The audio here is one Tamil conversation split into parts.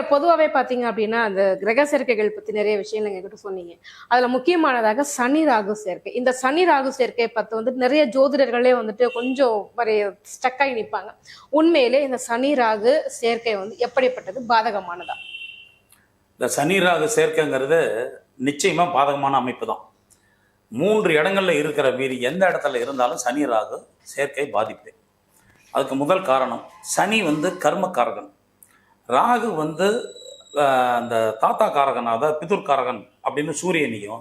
சார் பொதுவாகவே பார்த்தீங்க அப்படின்னா அந்த கிரக சேர்க்கைகள் பற்றி நிறைய விஷயங்கள் எங்ககிட்ட சொன்னீங்க. அதில் முக்கியமானதாக சனி ராகு சேர்க்கை. இந்த சனி ராகு சேர்க்கை பற்றி வந்துட்டு நிறைய ஜோதிடர்களே வந்துட்டு கொஞ்சம் ஒரு ஸ்டக் ஆகி நிற்பாங்க. உண்மையிலே இந்த சனி ராகு சேர்க்கை வந்து எப்படிப்பட்டது, பாதகமானதா? இந்த சனி ராகு சேர்க்கைங்கிறது நிச்சயமா பாதகமான அமைப்பு தான். 3 இடங்கள்ல இருக்கிற வீடு எந்த இடத்துல இருந்தாலும் சனி ராகு சேர்க்கை பாதிப்பு. அதுக்கு முதல் காரணம், சனி வந்து கர்மக்காரகன், ராகு வந்து அந்த தாத்தா காரகன், அதாவது பிதுர்காரகன் அப்படின்னு சூரியனையும்,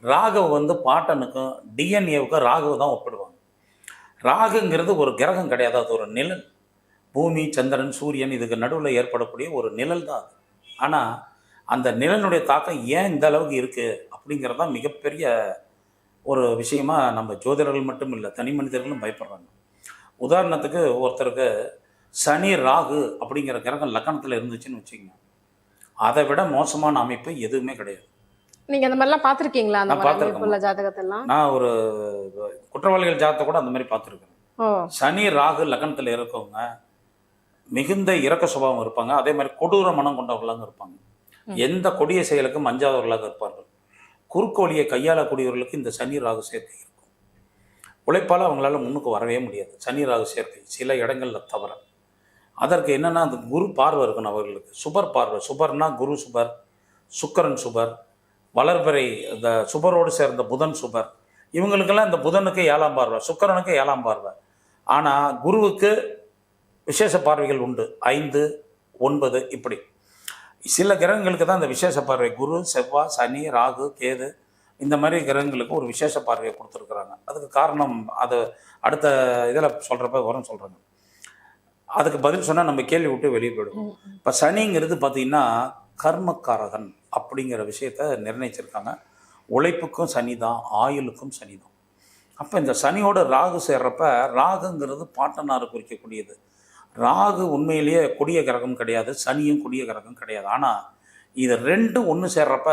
ராகு வந்து பாட்டனுக்கும் டிஎன்ஏவுக்கும் ராகுவை தான் ஒப்பிடுவாங்க. ராகுங்கிறது ஒரு கிரகம் கிடையாது, அது ஒரு நிழல். பூமி, சந்திரன், சூரியன் இதுக்கு நடுவில் ஏற்படக்கூடிய ஒரு நிழல் தான் அது. ஆனால் அந்த நிழலுடைய தாக்கம் ஏன் இந்த அளவுக்கு இருக்குது அப்படிங்கிறது தான் மிகப்பெரிய ஒரு விஷயமா நம்ம ஜோதிடர்கள் மட்டும் இல்லை, தனி மனிதர்களும் பயப்படுறாங்க. உதாரணத்துக்கு ஒருத்தருக்கு சனி ராகு அப்படிங்கிற கிரகம் லக்கணத்தில் இருந்துச்சுன்னு வச்சுக்கோங்க, அதை விட மோசமான அமைப்பு எதுவுமே கிடையாது. நீங்க அந்த மாதிரிலாம் பார்த்துருக்கீங்களா? நான் பார்த்துருக்கேன் ஜாதகத்தெல்லாம். நான் ஒரு குற்றவாளிகள் ஜாதகத்தை கூட அந்த மாதிரி பார்த்துருக்கேன். சனி ராகு லக்கணத்தில் இருக்கவங்க மிகுந்த இரக்க சுபாவம் இருப்பாங்க, அதே மாதிரி கொடூர மனம் கொண்டவர்களாக இருப்பாங்க, எந்த கொடிய செயலுக்கும் அஞ்சாதவர்களாக இருப்பார்கள். குறுக்கு வழியை கையாளக்கூடியவர்களுக்கு இந்த சனி ராகு சேர்க்கை இருக்கும். உழைப்பால் அவங்களால முன்னுக்கு வரவே முடியாது. சனி ராகு சேர்க்கை சில இடங்களில் தவிர. அதற்கு என்னென்னா அந்த குரு பார்வை இருக்கணும் அவர்களுக்கு, சுபர் பார்வை. சுபர்னா குரு சுபர், சுக்கரன் சுபர், வளர்பிறை இந்த சுபரோடு சேர்ந்த புதன் சுபர். இவங்களுக்கெல்லாம் இந்த புதனுக்கு 7ஆம் பார்வை, சுக்கரனுக்கு 7ஆம் பார்வை. ஆனால் குருவுக்கு விசேஷ பார்வைகள் உண்டு, 5, 9 இப்படி. சில கிரகங்களுக்கு தான் இந்த விசேஷ பார்வை. குரு, செவ்வாய், சனி, ராகு, கேது இந்த மாதிரி கிரகங்களுக்கு ஒரு விசேஷ பார்வையை கொடுத்துருக்குறாங்க. அதுக்கு காரணம் அது அடுத்த இதில் சொல்கிறப்ப வரும் சொல்கிறாங்க. அதுக்கு பதில் சொன்னால் நம்ம கேள்வி விட்டு வெளியே போயிடுவோம். இப்போ சனிங்கிறது பார்த்திங்கன்னா கர்மக்காரகன் அப்படிங்கிற விஷயத்த நிர்ணயிச்சிருக்காங்க. உழைப்புக்கும் சனி தான், ஆயுளுக்கும் சனி தான். அப்போ இந்த சனியோட ராகு சேர்றப்ப, ராகுங்கிறது பாட்டனாரை குறிக்கக்கூடியது. ராகு உண்மையிலேயே கொடிய கிரகம் கிடையாது, சனியும் கொடிய கிரகம் கிடையாது. ஆனால் இது ரெண்டும் ஒன்று சேர்றப்ப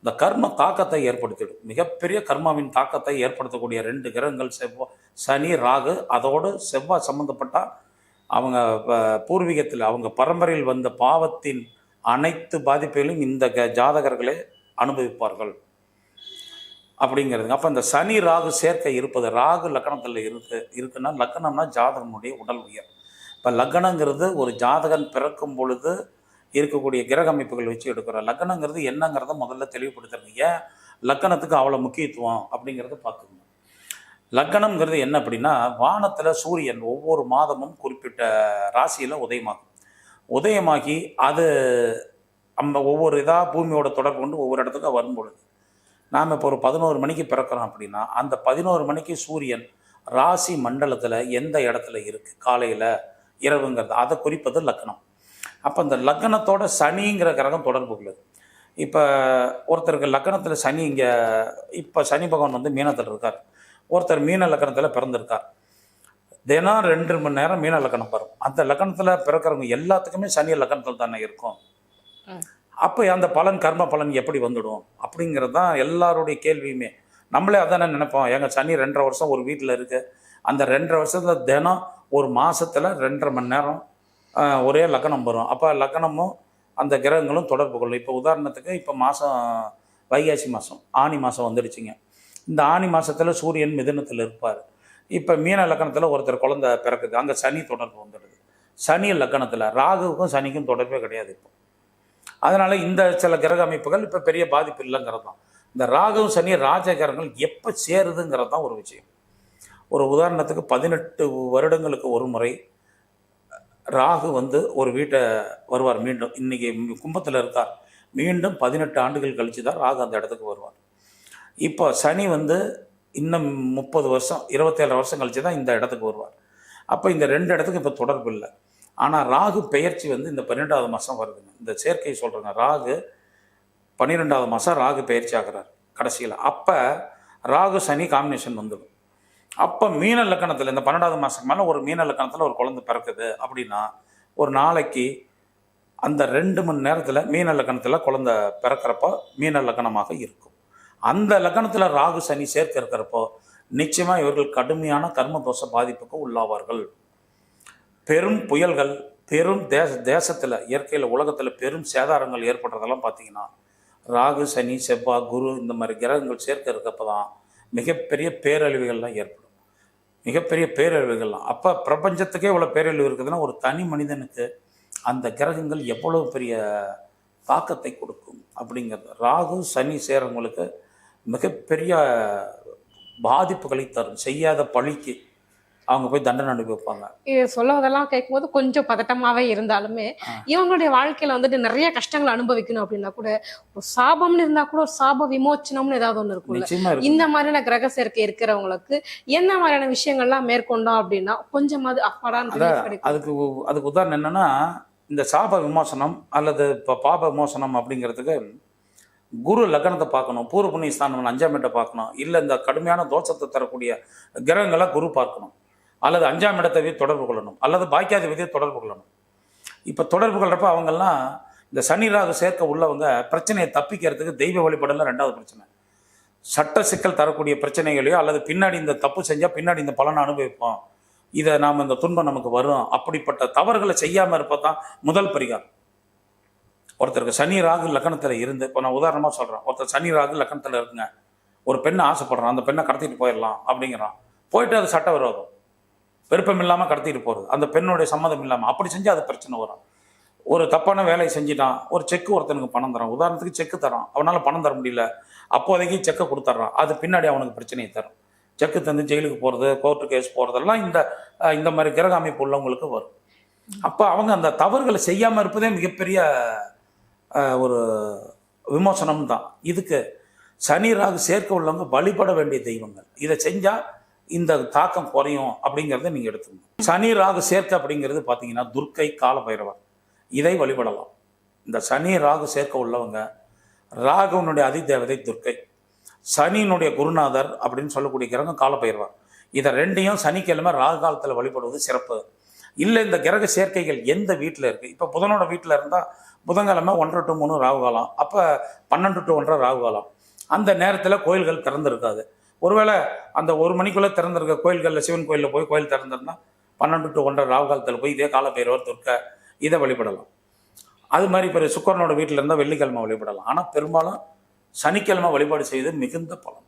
இந்த கர்ம தாக்கத்தை ஏற்படுத்திடும். மிகப்பெரிய கர்மாவின் தாக்கத்தை ஏற்படுத்தக்கூடிய 2 கிரகங்கள் செவ்வாய், சனி, ராகு. அதோடு செவ்வாய் சம்மந்தப்பட்டால் அவங்க பூர்வீகத்தில் அவங்க பரம்பரையில் வந்த பாவத்தின் அனைத்து பாதிப்புகளையும் இந்த ஜாதகர்களே அனுபவிப்பார்கள் அப்படிங்கிறதுங்க. அப்போ இந்த சனி ராகு சேர்க்கை இருப்பது, ராகு லக்கணத்தில் இருக்குன்னா, லக்கணம்னா ஜாதகனுடைய உடல் உயர். இப்போ லக்னங்கிறது ஒரு ஜாதகன் பிறக்கும் பொழுது இருக்கக்கூடிய கிரக அமைப்புகள் வச்சு எடுக்கிறோம். லக்னங்கிறது என்னங்கிறத முதல்ல தெளிவுபடுத்துறது. ஏன் லக்கணத்துக்கு அவ்வளோ முக்கியத்துவம் அப்படிங்கிறத பார்த்துக்கணும். லக்னம்ங்கிறது என்ன அப்படின்னா, வானத்தில் சூரியன் ஒவ்வொரு மாதமும் குறிப்பிட்ட ராசியில் உதயமாகி அது நம்ம ஒவ்வொரு இதாக பூமியோட தொடர்பு கொண்டு ஒவ்வொரு இடத்துக்கும் வரும்பொழுது, நாம் இப்போ ஒரு 11 மணிக்கு பிறக்கிறோம் அப்படின்னா, அந்த 11 மணிக்கு சூரியன் ராசி மண்டலத்தில் எந்த இடத்துல இருக்குது, காலையில் இரவுங்கிறது அதை குறிப்பது லக்னம். அப்போ இந்த லக்னத்தோட சனிங்கிற கிரகம் தொடர்பு உள்ளது. இப்போ ஒருத்தருக்கு லக்னத்தில் சனி, இங்கே இப்போ சனி பகவான் வந்து மீனத்தில் இருக்கார், ஒருத்தர் மீன லக்கணத்தில் பிறந்திருக்கார். தினம் 2 மணி நேரம் மீன லக்கணம் வரும். அந்த லக்கணத்தில் பிறக்கிறவங்க எல்லாத்துக்குமே சனி லக்கணத்தில் தானே இருக்கும். அப்போ அந்த பலன், கர்ம பலன் எப்படி வந்துடும் அப்படிங்கிறது தான் எல்லாருடைய கேள்வியுமே. நம்மளே அதானே நினைப்போம். எங்கள் சனி 2.5 வருஷம் ஒரு வீட்டில் இருக்குது, அந்த 2.5 வருஷத்தில் தினம் ஒரு மாதத்தில் 2.5 மணி நேரம் ஒரே லக்கணம் வரும். அப்போ லக்கணமும் அந்த கிரகங்களும் தொடர்பு கொள்ளும். இப்போ உதாரணத்துக்கு இப்போ மாதம் வைகாசி மாதம், ஆனி மாதம் வந்துடுச்சிங்க. இந்த ஆனி மாதத்தில் சூரியன் மிதுனத்தில் இருப்பார். இப்போ மீன லக்கணத்தில் ஒருத்தர் குழந்தை பிறக்குது, அங்கே சனி தொடர்பு வந்துடுது. சனி லக்கணத்தில் ராகுவுக்கும் சனிக்கும் தொடர்பே கிடையாது இப்போ. அதனால் இந்த சில கிரக அமைப்புகள் இப்போ பெரிய பாதிப்பு இல்லைங்கிறது தான். இந்த ராகுவும் சனி ராஜகிரகங்கள் எப்போ சேருதுங்கிறது தான் ஒரு விஷயம். ஒரு உதாரணத்துக்கு 18 வருடங்களுக்கு ஒரு முறை ராகு வந்து ஒரு வீட்டை வருவார். மீண்டும் இன்றைக்கி கும்பத்தில் இருக்கார், மீண்டும் 18 ஆண்டுகள் கழித்து தான் ராகு அந்த இடத்துக்கு வருவார். இப்போ சனி வந்து இன்னும் 30 வருஷம் 27 வருஷம் கழித்து தான் இந்த இடத்துக்கு வருவார். அப்போ இந்த 2 இடத்துக்கு இப்போ தொடர்பு இல்லை. ஆனால் ராகு பெயர்ச்சி வந்து இந்த 12வது மாதம் வருதுங்க. இந்த சேர்க்கை சொல்கிறேங்க, ராகு 12வது மாதம் ராகு பெயர்ச்சி ஆகிறார் கடைசியில். அப்போ ராகு சனி காம்பினேஷன் வந்துடும். அப்போ மீன லக்கணத்தில் இந்த 12வது மாதத்துக்கு மேலே ஒரு மீன லக்கணத்தில் ஒரு குழந்தை பிறக்குது அப்படின்னா, ஒரு நாளைக்கு அந்த 2 மணி நேரத்தில் மீன லக்கணத்தில் குழந்தை பிறக்கிறப்போ மீன லக்கணமாக இருக்கும். அந்த லக்கணத்தில் ராகு சனி சேர்க்க இருக்கிறப்போ நிச்சயமாக இவர்கள் கடுமையான கர்ம தோஷ பாதிப்புக்கு உள்ளாவார்கள். பெரும் புயல்கள், பெரும் தேசத்தில் இயற்கையில் உலகத்தில் பெரும் சேதாரங்கள் ஏற்படுறதெல்லாம் பார்த்தீங்கன்னா ராகு சனி செவ்வாய் குரு இந்த மாதிரி கிரகங்கள் சேர்க்க இருக்கப்போ தான் மிகப்பெரிய பேரழிவுகள்லாம் ஏற்படும். மிகப்பெரிய பேரழிவுகள்லாம் அப்போ பிரபஞ்சத்துக்கே இவ்வளோ பேரழிவு இருக்குதுன்னா ஒரு தனி மனிதனுக்கு அந்த கிரகங்கள் எவ்வளோ பெரிய தாக்கத்தை கொடுக்கும் அப்படிங்கிறது. ராகு சனி சேரவங்களுக்கு மிகப்பெரிய பாதிப்புகளை தரும். செய்யாத பழிக்கு அவங்க போய் தண்டனை அனுபவிப்பாங்க. இது சொல்லுவதெல்லாம் கேட்கும்போது கொஞ்சம் பதட்டமாவே இருந்தாலுமே இவங்களுடைய வாழ்க்கையில வந்துட்டு நிறைய கஷ்டங்களை அனுபவிக்கணும் அப்படின்னா கூட ஒரு சாபம்னு இருந்தா கூட ஒரு சாப விமோச்சனம்னு ஏதாவது ஒண்ணு இருக்கும்ல. நிச்சயமா இருக்கு. இந்த மாதிரியான கிரக சேர்க்கை இருக்கிறவங்களுக்கு என்ன மாதிரியான விஷயங்கள்லாம் மேற்கொண்டோம் அப்படின்னா கொஞ்சமாவது அப்பாடான்னு relief கிடைக்கும். அதுக்கு உதாரணம் என்னன்னா, இந்த சாப விமோசனம் அல்லது இப்போ பாப விமோசனம் அப்படிங்கிறதுக்கு குரு லக்னத்தை பார்க்கணும், பூர்வ புண்ணிய ஸ்தானம் 5ஆம் இடத்தை பார்க்கணும், இல்லை இந்த கடுமையான தோஷத்தை தரக்கூடிய கிரகங்களை குரு பார்க்கணும், அல்லது 5ஆம் இடத்தை தொடர்பு கொள்ளணும், அல்லது பாக்கியாதிபதியை தொடர்பு கொள்ளணும். இப்போ தொடர்பு கொள்றப்ப அவங்கெல்லாம் இந்த சனி ராகு சேர்க்க உள்ளவங்க பிரச்சனையை தப்பிக்கிறதுக்கு தெய்வ வழிபாடுல 2வது பிரச்சனை. சட்ட சிக்கல் தரக்கூடிய பிரச்சனைகளையோ அல்லது பின்னாடி இந்த தப்பு செஞ்சால் பின்னாடி இந்த பலனை அனுபவிப்போம், இதை நாம் இந்த துன்பம் நமக்கு வரும், அப்படிப்பட்ட தவறுகளை செய்யாமல் இருப்பதான் முதல் பரிகாரம். ஒருத்தருக்கு சனி ராகு லக்கணத்தில் இருந்து, இப்போ நான் உதாரணமாக சொல்கிறேன், ஒருத்தர் சனி ராகு லக்கணத்தில் இருக்குங்க, ஒரு பெண்ணை ஆசைப்படுறான், அந்த பெண்ணை கடத்திட்டு போயிடலாம் அப்படிங்கிறான், போயிட்டு அது சட்ட விரோதம், விருப்பம் இல்லாமல் கடத்திட்டு போகிறது, அந்த பெண்ணுடைய சம்மதம் இல்லாமல், அப்படி செஞ்சால் அது பிரச்சனை வரும். ஒரு தப்பான வேலையை செஞ்சுட்டான், ஒரு செக்கு ஒருத்தனுக்கு பணம் தரான், உதாரணத்துக்கு செக்கு தரான், அவனால் பணம் தர முடியல, அப்போதைக்கு செக்கை கொடுத்துட்றான், அது பின்னாடி அவனுக்கு பிரச்சனையை தரும். செக்கு தந்து ஜெயிலுக்கு போகிறது, கோர்ட்டு கேஸ் போகிறதெல்லாம் இந்த மாதிரி கிரக அமைப்பு உள்ளவங்களுக்கு வரும். அப்போ அவங்க அந்த தவறுகளை செய்யாமல் இருப்பதே மிகப்பெரிய ஒரு விமோசனம் தான். இதுக்கு சனி ராகு சேர்க்க உள்ளவங்க வழிபட வேண்டிய தெய்வங்கள், இதை செஞ்சால் இந்த தாக்கம் குறையும் அப்படிங்கிறத நீங்கள் எடுத்துக்கணும். சனி ராகு சேர்க்க அப்படிங்கிறது பார்த்தீங்கன்னா துர்க்கை கால பைரவர், இதை வழிபடலாம். இந்த சனி ராகு சேர்க்க உள்ளவங்க ராகுவனுடைய அதிதேவதை துர்க்கை, சனியினுடைய குருநாதர் அப்படின்னு சொல்லக்கூடிய கிரகம் கால பைரவர், இதை ரெண்டையும் சனிக்கிழமை ராகு காலத்தில் வழிபடுவது சிறப்பு. இல்லை இந்த கிரக சேர்க்கைகள் எந்த வீட்டில் இருக்குது, இப்போ புதனோட வீட்டில் இருந்தால் புதன்கிழமை 1 to 3 ராகு காலம், அப்போ 12 to 1:30 ராகு காலம், அந்த நேரத்தில் கோயில்கள் திறந்துருக்காது. ஒருவேளை அந்த 1 மணிக்குள்ளே திறந்திருக்க கோயில்களில் சிவன் கோயிலில் போய் கோயில் திறந்திருந்தா 12 to 1:30 ராகு காலத்தில் போய் இதே கால பைரவர் துர்க்கை இதை வழிபடலாம். அது மாதிரி இப்போ சுக்கரனோட வீட்டில் இருந்தால் வெள்ளிக்கிழமை வழிபடலாம். ஆனால் பெரும்பாலும் சனிக்கிழமை வழிபாடு செய்வது மிகுந்த பலன்.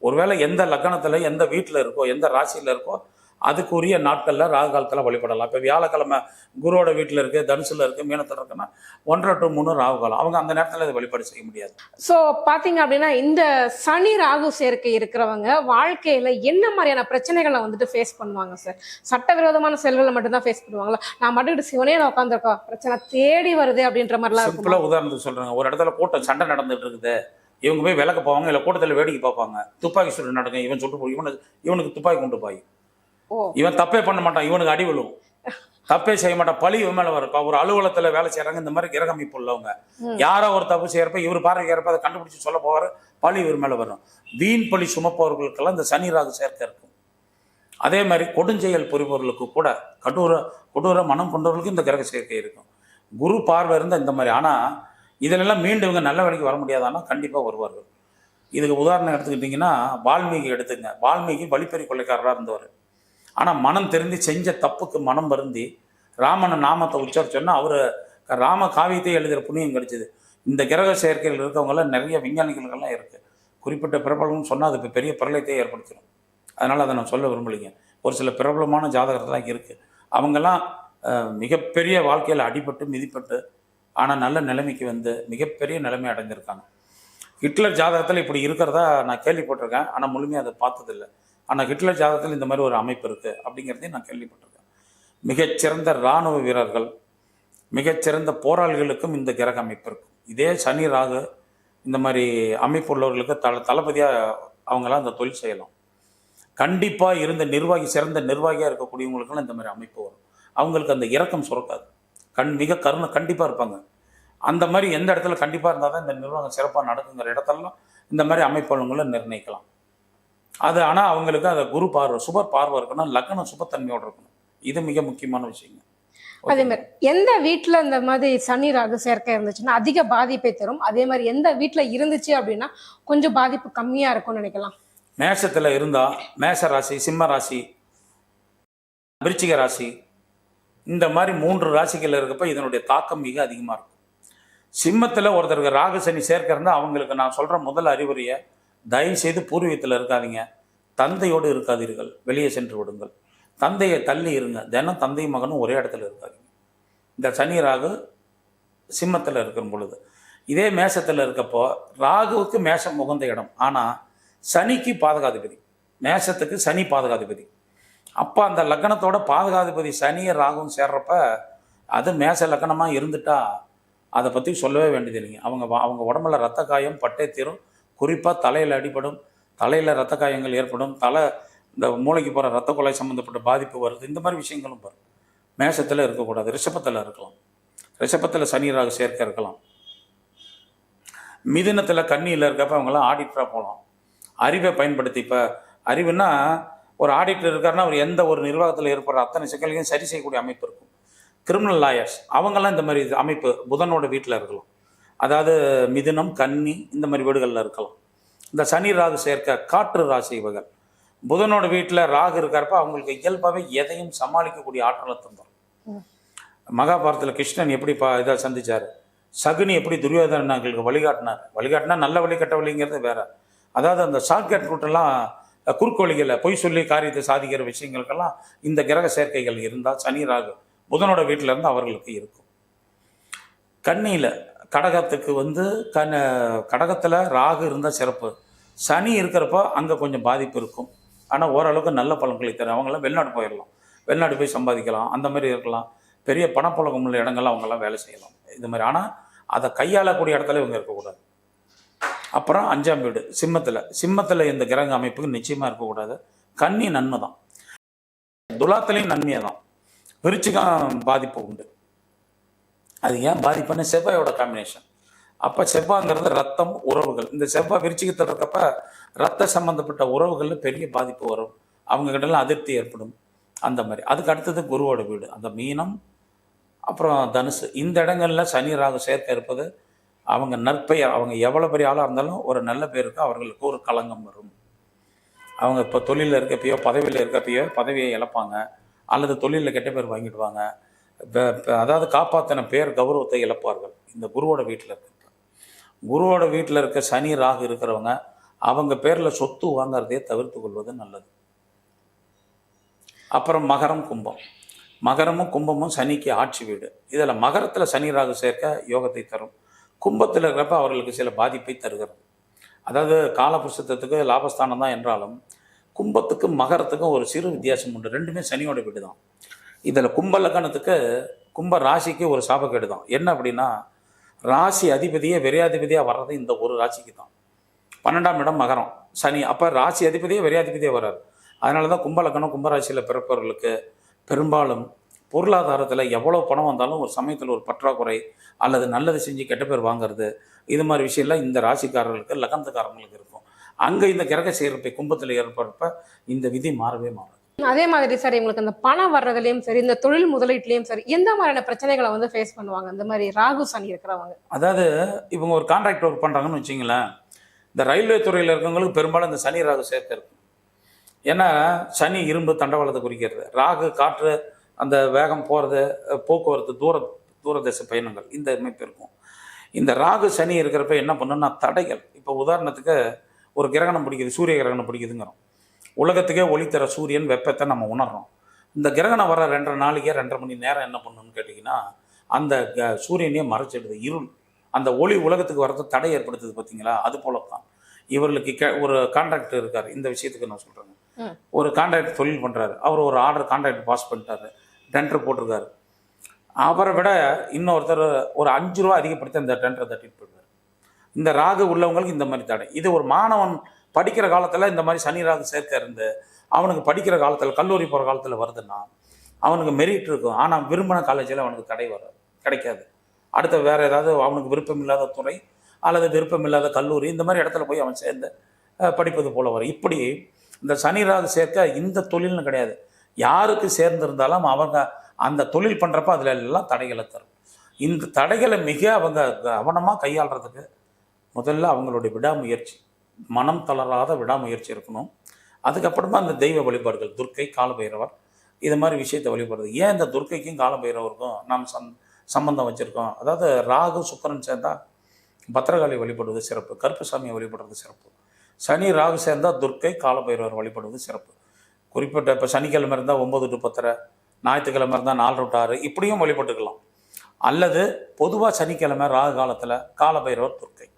ஒருவேளை எந்த லக்னத்தில் எந்த வீட்டில் இருக்கோ எந்த ராசியில் இருக்கோ அதுக்குரிய நாட்களில் ராகு காலத்தில் வழிபடலாம். இப்போ வியாழக்கிழமை குருவோட வீட்டில் இருக்குது, தனுசில் இருக்குது, மீனத்தில் இருக்குன்னா 1 to 3 ராகு காலம், அவங்க அந்த நேரத்தில் இதை வழிபாடு செய்ய முடியாது. ஸோ பார்த்தீங்க அப்படின்னா இந்த சனி ராகு சேர்க்கை இருக்கிறவங்க வாழ்க்கையில என்ன மாதிரியான பிரச்சனைகளை வந்துட்டு ஃபேஸ் பண்ணுவாங்க சார்? சட்டவிரோதமான செயல்களை மட்டும்தான் ஃபேஸ் பண்ணுவாங்களா? நான் மட்டும் சிவனே உட்காந்துருக்கோம், பிரச்சனை தேடி வருது அப்படின்ற மாதிரிலாம் சிம்பிளாக உதாரணத்துக்கு சொல்கிறாங்க. ஒரு இடத்துல கூட்டம் சண்டை நடந்துட்டு இருக்குது, இவங்க போய் விளக்க போவாங்க, இல்லை கூட்டத்தில் வேடிக்கை பார்ப்பாங்க, துப்பாக்கி சுட்டு நடக்கும், இவன் சுட்டு போய் இவனுக்கு துப்பாக்கி கொண்டு போய் இவன் தப்பே பண்ண மாட்டான், இவனுக்கு அடி விழும், தப்பே செய்ய மாட்டான், பழி இவன் மேலே வரும். இப்போ ஒரு அலுவலகத்தில் வேலை செய்கிறாங்க, இந்த மாதிரி கிரக அமைப்பு உள்ளவங்க யாரோ ஒரு தப்பு செய்யறப்ப இவர் பார்வைக்கு ஏறப்ப அதை கண்டுபிடிச்சி சொல்ல போவார், பழி இவர் மேலே வரும். வீண் பழி சுமப்பவர்களுக்கெல்லாம் இந்த சனி ராகு சேர்க்கை இருக்கும். அதே மாதிரி கொடுஞ்செயல் புரிபவர்களுக்கு கூட கொடூர மனம் கொண்டவர்களுக்கு இந்த கிரக சேர்க்கை இருக்கும். குரு பார்வை இருந்தால் இந்த மாதிரி. ஆனால் இதிலெல்லாம் மீண்டும் இவங்க நல்ல வேலைக்கு வர முடியாதானா கண்டிப்பாக வருவார்கள். இதுக்கு உதாரணம் எடுத்துக்கிட்டிங்கன்னா வால்மீகி எடுத்துங்க. வால்மீகி வழிப்பறி கொள்ளைக்காரராக இருந்தவர். ஆனால் மனம் தெரிந்து செஞ்ச தப்புக்கு மனம் வருந்தி ராமனை நாமத்தை உச்சரிச்சோன்னா அவர் ராம காவியத்தை எழுதுகிற புண்ணியம் கிடைச்சிது. இந்த கிரக செயற்கைகள் இருக்கவங்களாம் நிறைய விஞ்ஞானிகள்லாம் இருக்குது. குறிப்பிட்ட பிரபலம்னு சொன்னால் அது இப்போ பெரிய பிரளயத்தை ஏற்படுத்திடும். அதனால் அதை நான் சொல்ல விரும்பலைங்க. ஒரு சில பிரபலமான ஜாதகத்தெல்லாம் இருக்குது, அவங்கெல்லாம் மிகப்பெரிய வாழ்க்கையில் அடிபட்டு மிதிப்பட்டு ஆனால் நல்ல நிலைமைக்கு வந்து மிகப்பெரிய நிலைமை அடைஞ்சிருக்காங்க. ஹிட்லர் ஜாதகத்தில் இப்படி இருக்கிறதா நான் கேள்விப்பட்டிருக்கேன், ஆனால் முழுமையாக அதை பார்த்ததில்லை. ஆனால் ஹிட்லர் ஜாதகத்தில் இந்த மாதிரி ஒரு அமைப்பு இருக்குது அப்படிங்கிறதையும் நான் கேள்விப்பட்டிருக்கேன். மிகச்சிறந்த இராணுவ வீரர்கள், மிகச்சிறந்த போராளிகளுக்கும் இந்த கிரக அமைப்பு இருக்கும். இதே சனி ராகு இந்த மாதிரி அமைப்பு உள்ளவர்களுக்கு தளபதியாக அவங்களாம் இந்த தொழில் செய்யலாம். கண்டிப்பாக இருந்த சிறந்த நிர்வாகியாக இருக்கக்கூடியவங்களுக்கெல்லாம் இந்த மாதிரி அமைப்பு வரும். அவங்களுக்கு அந்த இரக்கம் சுரக்காது, மிக கருணை கண்டிப்பாக இருப்பாங்க. அந்த மாதிரி எந்த இடத்துல கண்டிப்பாக இருந்தால் தான் இந்த நிர்வாகம் சிறப்பாக நடக்குங்கிற இடத்துலலாம் இந்த மாதிரி அமைப்புகளை நிர்ணயிக்கலாம். அது ஆனால் அவங்களுக்கு அந்த குரு பார்வை சுப பார்வை இருக்கணும், லக்னம் சுபத்தன்மையோடு இருக்கணும். இது மிக முக்கியமான விஷயங்க. அதே மாதிரி எந்த வீட்டில் இந்த மாதிரி சனி ராகு சேர்க்கை இருந்துச்சுன்னா அதிக பாதிப்பை தரும், அதே மாதிரி எந்த வீட்டில் இருந்துச்சு அப்படின்னா கொஞ்சம் பாதிப்பு கம்மியாக இருக்கும்னு நினைக்கலாம்? மேஷத்தில் இருந்தால் மேஷ ராசி, சிம்ம ராசி, விருச்சிக ராசி, இந்த மாதிரி 3 ராசிகள் இருக்கப்ப இதனுடைய தாக்கம் மிக அதிகமாக இருக்கும். சிம்மத்தில் ஒருத்தருக்கு ராகு சனி சேர்க்க இருந்தால் அவங்களுக்கு நான் சொல்கிற முதல் அறிவுரையை, தயவு செய்து பூர்வீகத்தில் இருக்காதீங்க, தந்தையோடு இருக்காதீர்கள், வெளியே சென்று விடுங்கள், தந்தையை தள்ளி இருங்க, தினம் தந்தையும் மகனும் ஒரே இடத்துல இருக்காதீங்க. இந்த சனி ராகு சிம்மத்தில் இருக்கிற பொழுது. இதே மேஷத்தில் இருக்கப்போ ராகுவுக்கு மேஷம் உகந்த இடம், ஆனால் சனிக்கு பாதகாதிபதி, மேஷத்துக்கு சனி பாதகாதிபதி. அப்போ அந்த லக்னத்தோட பாதகாதிபதி சனியை ராகுவும் சேர்றப்ப அது மேஷ லக்னமாக இருந்துட்டா அதை பற்றி சொல்லவே வேண்டியது இல்லைங்க. அவங்க உடம்புல ரத்த காயம் பட்டே தீரும். குறிப்பாக தலையில் அடிபடும், தலையில் ரத்த காயங்கள் ஏற்படும், இந்த மூளைக்கு போகிற ரத்த கொலை சம்மந்தப்பட்ட பாதிப்பு வருது. இந்த மாதிரி விஷயங்களும் வரும். மேஷத்தில் இருக்கக்கூடாது, ரிஷபத்தில் இருக்கலாம். ரிஷபத்தில் சனி ராகு சேர்க்க இருக்கலாம். மிதுனத்தில் கன்னியில் இருக்கப்ப அவங்களாம் ஆடிட்டராக போகலாம். அறிவை பயன்படுத்தி, இப்போ அறிவுன்னா ஒரு ஆடிட்டர் இருக்காருன்னா அவர் எந்த ஒரு நிர்வாகத்தில் ஏற்படுற அத்தனை சிக்கல்களையும் சரி செய்யக்கூடிய அமைப்பு இருக்கும். கிரிமினல் லாயர்ஸ் அவங்கெல்லாம் இந்த மாதிரி அமைப்பு புதனோட வீட்டில் இருக்கலாம். அதாவது மிதுனம், கன்னி இந்த மாதிரி வீடுகளில் இருக்கலாம். இந்த சனி ராகு சேர்க்க காற்று ராசி இவர்கள். புதனோட வீட்டில் ராகு இருக்கிறப்ப அவங்களுக்கு இயல்பாகவே எதையும் சமாளிக்கக்கூடிய ஆற்றலை தந்துடும். மகாபாரதத்தில் கிருஷ்ணன் எப்படி இதை சந்திச்சார், சகுனி எப்படி துரியோதனங்களுக்கு வழிகாட்டினா நல்ல வழி கட்ட வழிங்கிறது வேற. அதாவது அந்த ஷார்ட்கட் ரூட்டெல்லாம் குறுக்கு வழிகளை பொய் சொல்லி காரியத்தை சாதிக்கிற விஷயங்களுக்கெல்லாம் இந்த கிரக சேர்க்கைகள் இருந்தால் சனி ராகு புதனோட வீட்டில் இருந்து அவர்களுக்கு இருக்கும். கன்னியில் கடகத்துக்கு கடகத்தில் ராகு இருந்தால் சிறப்பு. சனி இருக்கிறப்ப அங்கே கொஞ்சம் பாதிப்பு இருக்கும், ஆனால் ஓரளவுக்கு நல்ல பலன்களை தரும். அவங்களாம் வெளிநாடு போயிடலாம், வெளிநாடு போய் சம்பாதிக்கலாம், அந்த மாதிரி இருக்கலாம். பெரிய பணப்புழக்கம் உள்ள இடங்கள்லாம் அவங்கெல்லாம் வேலை செய்யலாம் இது மாதிரி. ஆனால் அதை கையாளக்கூடிய இடத்துல இவங்க இருக்கக்கூடாது. அப்புறம் 5ஆம் வீடு சிம்மத்தில் இந்த கிரக அமைப்புக்கு நிச்சயமாக இருக்கக்கூடாது. கன்னி நன்மை தான், துலாத்திலையும் நன்மையாக தான். விருச்சிகம் பாதிப்பு உண்டு. அது ஏன் பாதிப்புன்னு செவ்வாயோட காம்பினேஷன். அப்போ செவ்வாய்ங்கிறது ரத்தம், உறவுகள். இந்த செவ்வாய் விருச்சிகத்தில் இருக்கப்ப ரத்த சம்பந்தப்பட்ட உறவுகளில் பெரிய பாதிப்பு வரும், அவங்க கிட்டலாம் அதிருப்தி ஏற்படும் அந்த மாதிரி. அதுக்கு அடுத்தது குருவோட வீடு, அந்த மீனம் அப்புறம் தனுசு. இந்த இடங்களில் சனி ராகு சேர்க்க இருப்பது அவங்க நற்பெயர், அவங்க எவ்வளோ பெரிய ஆளாக இருந்தாலும் ஒரு நல்ல பேருக்கு அவர்களுக்கு ஒரு களங்கம் வரும். அவங்க இப்போ தொழிலில் இருக்கப்பயோ பதவியில் இருக்கப்பயோ பதவியை இழப்பாங்க, அல்லது தொழிலில் கெட்ட பேர் வாங்கிடுவாங்க. அதாவது காப்பாற்றின பேர் கௌரவத்தை இழப்பார்கள். இந்த குருவோட வீட்டில் இருக்க சனி ராகு இருக்கிறவங்க அவங்க பேரில் சொத்து வாங்கிறதையே தவிர்த்து கொள்வது நல்லது. அப்புறம் மகரமும் கும்பமும் சனிக்கு ஆட்சி வீடு. இதில் மகரத்தில் சனி ராகு சேர்க்க யோகத்தை தரும். கும்பத்தில் இருக்கிறப்ப அவர்களுக்கு சில பாதிப்பை தருகிறது. அதாவது காலபுருஷத்துக்கு லாபஸ்தானம் தான் என்றாலும் கும்பத்துக்கும் மகரத்துக்கும் ஒரு சிறு வித்தியாசம் உண்டு. ரெண்டுமே சனியோட வீடு தான். இதில் கும்ப லக்னத்துக்கு கும்ப ராசிக்கு ஒரு சாபக்கேடு தான். என்ன அப்படின்னா, ராசி அதிபதியே விரையாதிபதியாக வர்றது இந்த ஒரு ராசிக்கு தான். 12ஆம் இடம் மகரம் சனி. அப்போ ராசி அதிபதியே விரையாதிபதியாக வர்றாரு. அதனால தான் கும்ப லக்னம் கும்பராசியில் பிறப்பவர்களுக்கு பெரும்பாலும் பொருளாதாரத்தில் எவ்வளோ பணம் வந்தாலும் ஒரு சமயத்தில் ஒரு பற்றாக்குறை, அல்லது நல்லது செஞ்சு கெட்ட பேர் வாங்கிறது, இது மாதிரி விஷயம்லாம் இந்த ராசிக்காரர்களுக்கு லக்னத்துக்காரங்களுக்கு இருக்கும். அங்கே இந்த கிரக சேர்ப்பை கும்பத்தில் ஏற்படுறப்ப இந்த விதி மாறவே மாறாது. அதே மாதிரி சார் இவங்களுக்கு அந்த பணம் வர்றதுலயும் சரி, இந்த தொழில் முதலீட்லயும் சரி, எந்த மாதிரியான பிரச்சனைகளை ஃபேஸ் பண்ணுவாங்க இந்த மாதிரி ராகு சனி இருக்கிறவங்க? அதாவது இவங்க ஒரு கான்ட்ராக்ட் ஒர்க் பண்ணுறாங்கன்னு வச்சிங்களேன், இந்த ரயில்வே துறையில் இருக்கவங்களுக்கு பெரும்பாலும் இந்த சனி ராகு சேர்க்க இருக்கும். ஏன்னா சனி இரும்பு தண்டவாளத்தை குறிக்கிறது, ராகு காற்று, அந்த வேகம் போகிறது, போக்குவரத்து, தூரதேச பயணங்கள், இந்த அமைப்பு இருக்கும். இந்த ராகு சனி இருக்கிறப்ப என்ன பண்ணுன்னா தடைகள். இப்போ உதாரணத்துக்கு ஒரு கிரகணம் பிடிக்குது, சூரிய கிரகணம் பிடிக்குதுங்கிறோம். உலகத்துக்கே ஒளி தர சூரியன் வெப்பத்தை நம்ம உணர்றோம். இந்த கிரகணம் வர 2.5 மணி நேரம் என்ன பண்ணணும்னு கேட்டிங்கன்னா, அந்த சூரியனையே மறைச்சிடுது, இருள். அந்த ஒளி உலகத்துக்கு வரது தடை ஏற்படுத்துது பார்த்தீங்களா? அது போல தான் இவர்களுக்கு ஒரு கான்ட்ராக்ட் இருக்கார். இந்த விஷயத்துக்கு நான் சொல்கிறேங்க. ஒரு கான்ட்ராக்ட் தொழில் பண்ணுறாரு, அவர் ஒரு ஆர்டர் கான்ட்ராக்ட் பாஸ் பண்ணிட்டாரு, டெண்டர் போட்டிருக்காரு. அவரை விட இன்னொருத்தர் ஒரு 5 ரூபா அதிகப்படுத்தி அந்த டெண்டரை தட்டிட்டு போயிடுவார். இந்த ராகு உள்ளவங்களுக்கு இந்த மாதிரி தடை. இது ஒரு மாணவன் படிக்கிற காலத்தில் இந்த மாதிரி சனி ராகு சேர்க்க இருந்து அவனுக்கு படிக்கிற காலத்தில், கல்லூரி போகிற காலத்தில் வருதுன்னா அவனுக்கு மெரிட் இருக்கும். ஆனால் விரும்பின காலேஜில் அவனுக்கு தடை கிடைக்காது. அடுத்த வேறு ஏதாவது அவனுக்கு விருப்பம் இல்லாத துறை அல்லது விருப்பம் இல்லாத கல்லூரி, இந்த மாதிரி இடத்துல போய் அவன் சேர்ந்து படிப்பது போல வரும். இப்படி இந்த சனி ராகு சேர்க்க இந்த தொழில்னு கிடையாது, யாருக்கு சேர்ந்திருந்தாலும் அவங்க அந்த தொழில் பண்ணுறப்ப அதில் எல்லாம் தடைகளை தரும். இந்த தடைகளை மிக அவங்க கவனமாக கையாளுறதுக்கு முதல்ல அவங்களுடைய விடாமுயற்சி, மனம் தளராத விடாமுயற்சி இருக்கணும். அதுக்கப்புறமா அந்த தெய்வ வழிபாடுகள், துர்க்கை, காலபைரவர், இது மாதிரி விஷயத்தை வழிபடுறது. ஏன் இந்த துர்க்கைக்கும் காலபைரவருக்கும் நாம் சம்பந்தம் வச்சுருக்கோம்? அதாவது ராகு சுக்கிரன் சேர்ந்தா பத்திரகாளி வழிபடுவது சிறப்பு, கருப்பசாமியை வழிபடுறது சிறப்பு. சனி ராகு சேர்ந்தால் துர்க்கை காலபைரவர் வழிபடுவது சிறப்பு. குறிப்பிட்ட இப்போ சனிக்கிழமை இருந்தால் 9 to 10, ஞாயிற்றுக்கிழமை இருந்தால் 4 to 6 இப்படியும் வழிபட்டுக்கலாம். அல்லது பொதுவாக சனிக்கிழமை ராகு காலத்தில் காலபைரவர் துர்க்கை,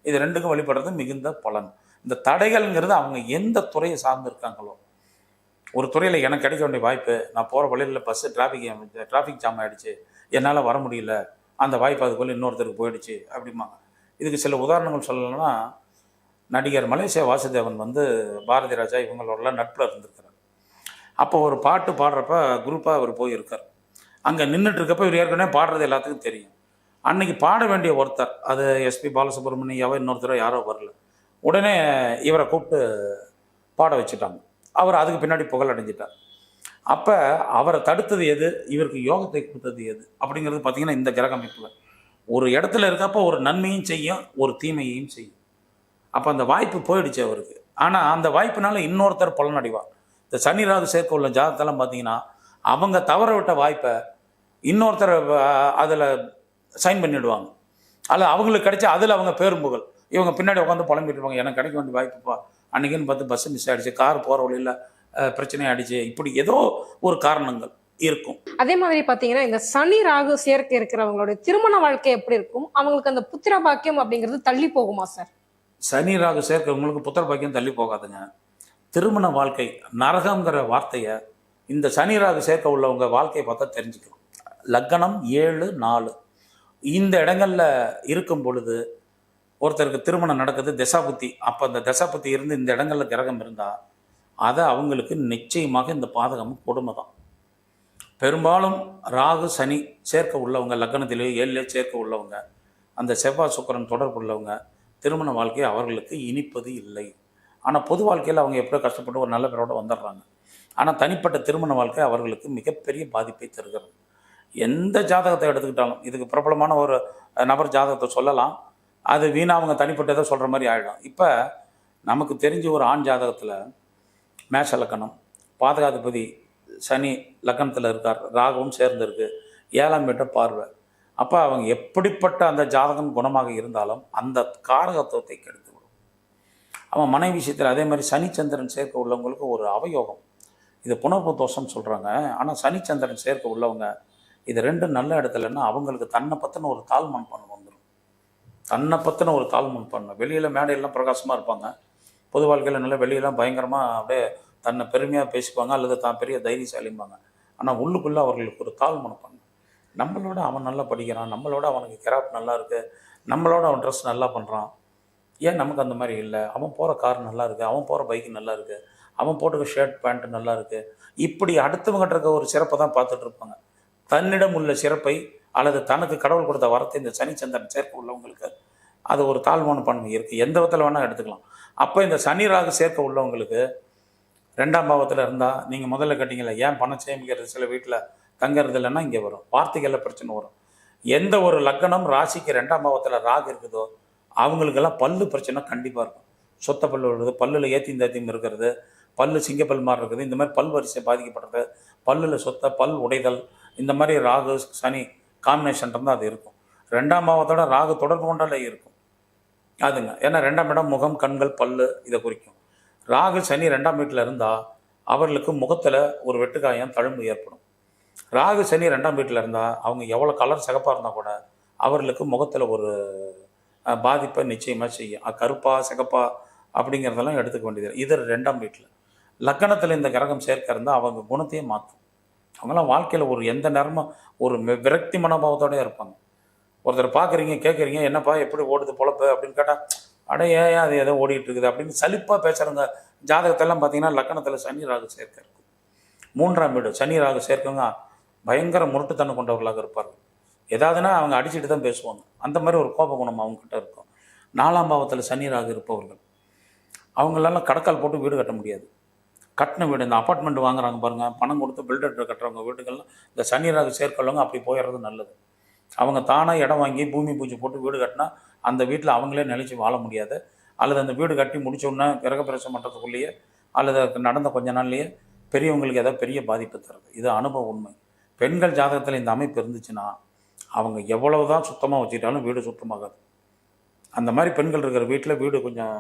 இது ரெண்டுக்கும் வழிபடுறது மிகுந்த பலன். இந்த தடைகள்ங்கிறது அவங்க எந்த துறையை சார்ந்து இருக்காங்களோ, ஒரு துறையில் எனக்கு கிடைக்க வேண்டிய வாய்ப்பு, நான் போகிற வழியில் பஸ்ஸு டிராஃபிக் ஜாம் ஆகிடுச்சு, என்னால் வர முடியல, அந்த வாய்ப்பு அதுக்குள்ளே இன்னொருத்தருக்கு போயிடுச்சு அப்படிம்பாங்க. இதுக்கு சில உதாரணங்கள் சொல்லணும்னா, நடிகர் மலேசியா வாசுதேவன் பாரதி ராஜா இவங்களோடலாம் நட்பில் இருந்திருக்கிறார். அப்போ ஒரு பாட்டு பாடுறப்ப குரூப்பாக அவர் போயிருக்கார். அங்கே நின்றுட்டு இருக்கப்போ இவர் ஏற்கனவே பாடுறது எல்லாத்துக்கும் தெரியும். அன்னைக்கு பாட வேண்டிய ஒருத்தர், அது எஸ்பி பாலசுப்ரமணியாவோ இன்னொருத்தரோ யாரோ வரல, உடனே இவரை கூப்பிட்டு பாட வச்சுட்டாங்க. அவர் அதுக்கு பின்னாடி புகழ் அடைஞ்சிட்டார். அப்போ அவரை தடுத்தது எது, இவருக்கு யோகத்தை கொடுத்தது எது அப்படிங்கிறது பார்த்திங்கன்னா இந்த கிரக அமைப்புகள் ஒரு இடத்துல இருக்கப்போ ஒரு நன்மையும் செய்யும், ஒரு தீமையையும் செய்யும். அப்போ அந்த வாய்ப்பு போயிடுச்சு அவருக்கு. ஆனால் அந்த வாய்ப்பினால இன்னொருத்தர் பலனடைவார். இந்த சனி ராகு சேர்க்க உள்ள ஜாதகத்தெல்லாம் பார்த்தீங்கன்னா அவங்க தவற விட்ட வாய்ப்பை இன்னொருத்தர் அதில் சைன் பண்ணிவிடுவாங்க. அதில் அவங்களுக்கு கிடைச்சா அதில் அவங்க பேரும்புகள், இவங்க பின்னாடி உட்காந்து புலம்பிட்டு இருப்பாங்க, எனக்கு கிடைக்க வேண்டிய வாய்ப்புப்பா, அன்றைக்கின்னு பார்த்து பஸ்ஸு மிஸ் ஆகிடுச்சு, கார் போகிற வழியில் பிரச்சனை ஆகிடுச்சு, இப்படி ஏதோ ஒரு காரணங்கள் இருக்கும். அதே மாதிரி பாத்தீங்கன்னா இந்த சனி ராகு சேர்க்கை இருக்கிறவங்களுடைய திருமண வாழ்க்கை எப்படி இருக்கும்? அவங்களுக்கு அந்த புத்திர பாக்கியம் அப்படிங்கிறது தள்ளி போகுமா சார்? சனி ராகு சேர்க்கிறவங்களுக்கு புத்திர பாக்கியம் தள்ளி போகாதுங்க. திருமண வாழ்க்கை நரகங்கிற வார்த்தையை இந்த சனி ராகு சேர்க்க உள்ளவங்க வாழ்க்கையை பார்த்தா தெரிஞ்சுக்கணும். லக்னம் 7, 4 இந்த இடங்கள்ல இருக்கும் பொழுது ஒருத்தருக்கு திருமணம் நடக்குது, தசாபுத்தி. அப்போ அந்த தசாபுத்தி இருந்து இந்த இடங்கள்ல கிரகம் இருந்தால் அதை அவங்களுக்கு நிச்சயமாக இந்த பாதகமும் கொடுமை தான். பெரும்பாலும் ராகு சனி சேர்க்க உள்ளவங்க, லக்னத்திலேயோ 7லேயோ சேர்க்க உள்ளவங்க, அந்த செவ்வாய் சுக்கிரன் தொடர்பு உள்ளவங்க, திருமண வாழ்க்கை அவர்களுக்கு இனிப்பது இல்லை. ஆனால் பொது வாழ்க்கையில் அவங்க எப்படியோ கஷ்டப்பட்டு ஒரு நல்ல பேரோடு வந்துடுறாங்க. ஆனால் தனிப்பட்ட திருமண வாழ்க்கை அவர்களுக்கு மிகப்பெரிய பாதிப்பை தருகிறது. எந்த ஜாதகத்தை எடுத்துக்கிட்டாலும், இதுக்கு பிரபலமான ஒரு நபர் ஜாதகத்தை சொல்லலாம், அது வீணாக அவங்க தனிப்பட்டதை சொல்கிற மாதிரி ஆகிடும். இப்போ நமக்கு தெரிஞ்ச ஒரு ஆண் ஜாதகத்தில் மேஷ லக்கணம், பாதகாதிபதி சனி லக்கணத்தில் இருக்கார், ராகுவும் சேர்ந்துருக்கு, 7ஆம் வீட்டை பார்வை. அப்போ அவங்க எப்படிப்பட்ட அந்த ஜாதகம் குணமாக இருந்தாலும் அந்த காரகத்துவத்தை கெடுத்து விடும். அவன் மனைவி விஷயத்தில் அதே மாதிரி சனிச்சந்திரன் சேர்க்க உள்ளவங்களுக்கு ஒரு அவயோகம், இது புனர்ப்பு தோஷம் சொல்கிறாங்க. ஆனால் சனிச்சந்திரன் சேர்க்க உள்ளவங்க இது ரெண்டும் நல்ல இடத்துலன்னா அவங்களுக்கு தன்னை பற்றின ஒரு தாழ்மனப்பான்மை வந்துடும். தன்னை பற்றின ஒரு தாழ்மனப்பான்மை. வெளியில் மேடையெல்லாம் பிரகாசமாக இருப்பாங்க, பொது வாழ்க்கையில் நல்லா வெளியெல்லாம் பயங்கரமாக அப்படியே தன்னை பெருமையாக பேசிப்பாங்க, அல்லது தான் பெரிய தைரியசாலிம்பாங்க. ஆனால் உள்ளுக்குள்ளே அவர்களுக்கு ஒரு தாழ்மனப்பான்மை. நம்மளோட அவன் நல்லா படிக்கிறான், நம்மளோட அவனுக்கு கிராஃப்ட் நல்லா இருக்குது, நம்மளோட அவன் ட்ரெஸ் நல்லா பண்ணுறான், ஏன் நமக்கு அந்த மாதிரி இல்லை, அவன் போகிற கார் நல்லா இருக்குது, அவன் போகிற பைக்கு நல்லா இருக்குது, அவன் போட்டுக்க ஷர்ட் பேண்ட்டு நல்லா இருக்குது, இப்படி அடுத்தவங்கிட்ட இருக்க ஒரு சிறப்பை தான் பார்த்துட்டு இருப்பாங்க. தன்னிடம் உள்ள சிறப்பை அல்லது தனக்கு கடவுள் கொடுத்த வரத்தை இந்த சனிச்சந்திரன் சேர்க்க உள்ளவங்களுக்கு அது ஒரு தாழ்மனப்பான்மை இருக்குது. எந்த விதத்தில் வேணால் எடுத்துக்கலாம். அப்போ இந்த சனி ராகு சேர்க்க உள்ளவங்களுக்கு 2ஆம் பாவத்தில் இருந்தால், நீங்கள் முதல்ல கேட்டீங்களா ஏன் பணம் சேமிக்கிறது சில வீட்டில் தங்கிறது இல்லைன்னா இங்கே வரும், வார்த்தைகளில் பிரச்சனை வரும். எந்த ஒரு லக்னம் ராசிக்கு 2ஆம் பாவத்தில் ராகு இருக்குதோ அவங்களுக்கெல்லாம் பல்லு பிரச்சனை கண்டிப்பாக இருக்கும். சொத்த பல்லு வருது, பல்லில் ஏத்தியும் தாத்தியும் இருக்கிறது, பல்லு சிங்கப்பல் மாதிரி இருக்குது, இந்த மாதிரி பல் வரிசை பாதிக்கப்படுறது, பல்லில் சொத்த பல் உடைதல், இந்த மாதிரி ராகு சனி காம்பினேஷன் இருந்தால் அது இருக்கும். 2ஆம் பாவத்தோட ராகு தொடர்பு கொண்டாலே இருக்கும் அதுங்க. ஏன்னா 2ஆம் இடம் முகம், கண்கள், பல்லு இதை குறிக்கும். ராகு சனி 2ஆம் வீட்டில் இருந்தால் அவர்களுக்கு முகத்தில் ஒரு வெட்டுக்காயம், தழும்பு ஏற்படும். ராகு சனி 2ஆம் வீட்டில் இருந்தால் அவங்க எவ்வளோ கலர் சிகப்பாக இருந்தால் கூட அவர்களுக்கு முகத்தில் ஒரு பாதிப்பை நிச்சயமாக செய்யும். கருப்பா சிகப்பா அப்படிங்கிறதெல்லாம் எடுத்துக்க வேண்டியது. இது 2ஆம் வீட்டில். லக்கணத்தில் இந்த கிரகம் சேர்க்க இருந்தால் அவங்க குணத்தையே மாற்றும். அவங்களாம் வாழ்க்கையில் ஒரு எந்த நேரமும் ஒரு விரக்தி மனோபாவத்தோடய இருப்பாங்க. ஒருத்தர் பார்க்குறீங்க, கேட்குறீங்க, என்னப்பா எப்படி ஓடுது பொழப்பு அப்படின்னு கேட்டால், அட ஏன் அது ஏதோ ஓடிட்டு இருக்குது அப்படின்னு சலிப்பாக பேசுகிறவங்க ஜாதகத்தெல்லாம் பார்த்தீங்கன்னா லக்கணத்தில் சனி ராகு சேர்க்க இருக்கும். 3ஆம் வீடு சனி ராகு சேர்க்கவங்க பயங்கர முரட்டுத்தன்மை கொண்டவர்களாக இருப்பார்கள். ஏதாவதுன்னா அவங்க அடிச்சுட்டு தான் பேசுவாங்க, அந்த மாதிரி ஒரு கோப குணம் அவங்ககிட்ட இருக்கும். 4ஆம் பாவத்தில் சனி ராகு இருப்பவர்கள் அவங்களெல்லாம் கடக்கால் போட்டு வீடு கட்ட முடியாது. கட்டின வீடு, இந்த அப்பார்ட்மெண்ட் வாங்குறாங்க பாருங்கள், பணம் கொடுத்து பில்டர் கட்டுறவங்க வீடுகள்லாம் இந்த சனி ராகு சேர்க்கவங்க அப்படி போயிடுறது நல்லது. அவங்க தானாக இடம் வாங்கி பூமி பூஜை போட்டு வீடு கட்டினா அந்த வீட்டில் அவங்களே நிலைச்சி வாழ முடியாது. அல்லது அந்த வீடு கட்டி முடிச்சோடனே கிரகப்பிரவேசம் பண்ணுறதுக்குள்ளேயே அல்லது நடந்த கொஞ்ச நாள்லேயே பெரியவங்களுக்கு ஏதாவது பெரிய பாதிப்பு தருது. இது அனுபவ உண்மை. பெண்கள் ஜாதகத்தில் இந்த அமைப்பு இருந்துச்சுன்னா அவங்க எவ்வளவு தான் சுத்தமாக வச்சுக்கிட்டாலும் வீடு சுத்தமாகாது. அந்த மாதிரி பெண்கள் இருக்கிற வீட்டில் வீடு கொஞ்சம்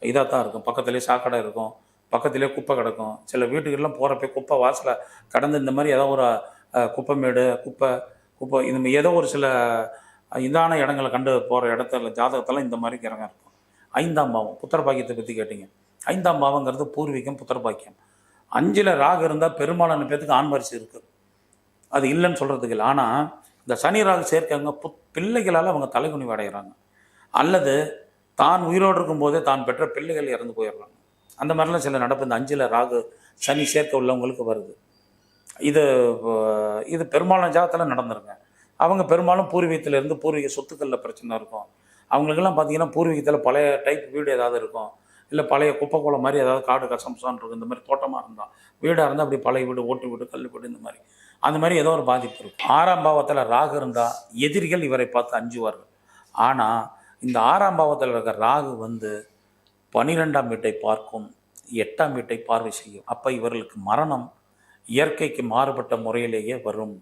இதாக தான் இருக்கும். பக்கத்துலேயே சாக்கடை இருக்கும், பக்கத்துலேயே குப்பை கிடக்கும். சில வீட்டுக்கெல்லாம் போகிறப்ப குப்பை வாசலை கடந்து இந்த மாதிரி ஏதோ ஒரு குப்பை மேடு குப்பை குப்பை இந்த ஏதோ ஒரு சில இதான இடங்களை கண்டு போகிற இடத்துல ஜாதகத்தெல்லாம் இந்த மாதிரி கிரகம் இருக்கும். 5ஆம் பாவம் புத்திர பாக்கியத்தை பற்றி கேட்டிங்க. 5ஆம் பாவங்கிறது பூர்வீகம், புத்திர பாக்கியம். 5ல் ராகு இருந்தால் பெரும்பாலான பேத்துக்கு ஆண் வாரிசு இருக்குது, அது இல்லைன்னு சொல்கிறதுக்கு இல்லை. ஆனால் இந்த சனி ராகு சேர்க்கவங்க பிள்ளைகளால் அவங்க தலைகுனிவு அடைகிறாங்க, அல்லது தான் உயிரோடு இருக்கும்போதே தான் பெற்ற பிள்ளைகள் இறந்து போயிடுறாங்க. அந்த மாதிரிலாம் சில நடப்பு இந்த 5ல் ராகு சனி சேர்க்க உள்ளவங்களுக்கு வருது. இது பெரும்பாலான ஜாதகத்தில் நடந்துருங்க. அவங்க பெரும்பாலும் பூர்வீகத்திலேருந்து பூர்வீக சொத்துக்களில் பிரச்சனை இருக்கும். அவங்களுக்கெல்லாம் பார்த்தீங்கன்னா பூர்வீகத்தில் பழைய டைப் வீடு ஏதாவது இருக்கும், இல்லை பழைய குப்பைக்கோளம் மாதிரி ஏதாவது காடு கசம்சான் இருக்கும். இந்த மாதிரி தோட்டமாக இருந்தால், வீடாக இருந்தால் அப்படி பழைய வீடு, ஓட்டு வீடு, கல் வீடு, இந்த மாதிரி அந்த மாதிரி ஏதோ ஒரு பாதிப்பு இருக்கும். 6ஆம் பாவத்தில் ராகு இருந்தால் எதிரிகள் இவரை பார்த்து அஞ்சுவார்கள். ஆனால் இந்த 6ஆம் பாவத்தில் இருக்கிற ராகு 12ஆம் வீட்டை பார்க்கும், 8ஆம் வீட்டை பார்வை செய்யும். அப்போ இவர்களுக்கு மரணம் இயற்கைக்கு மாறுபட்ட முறையிலேயே வரும்.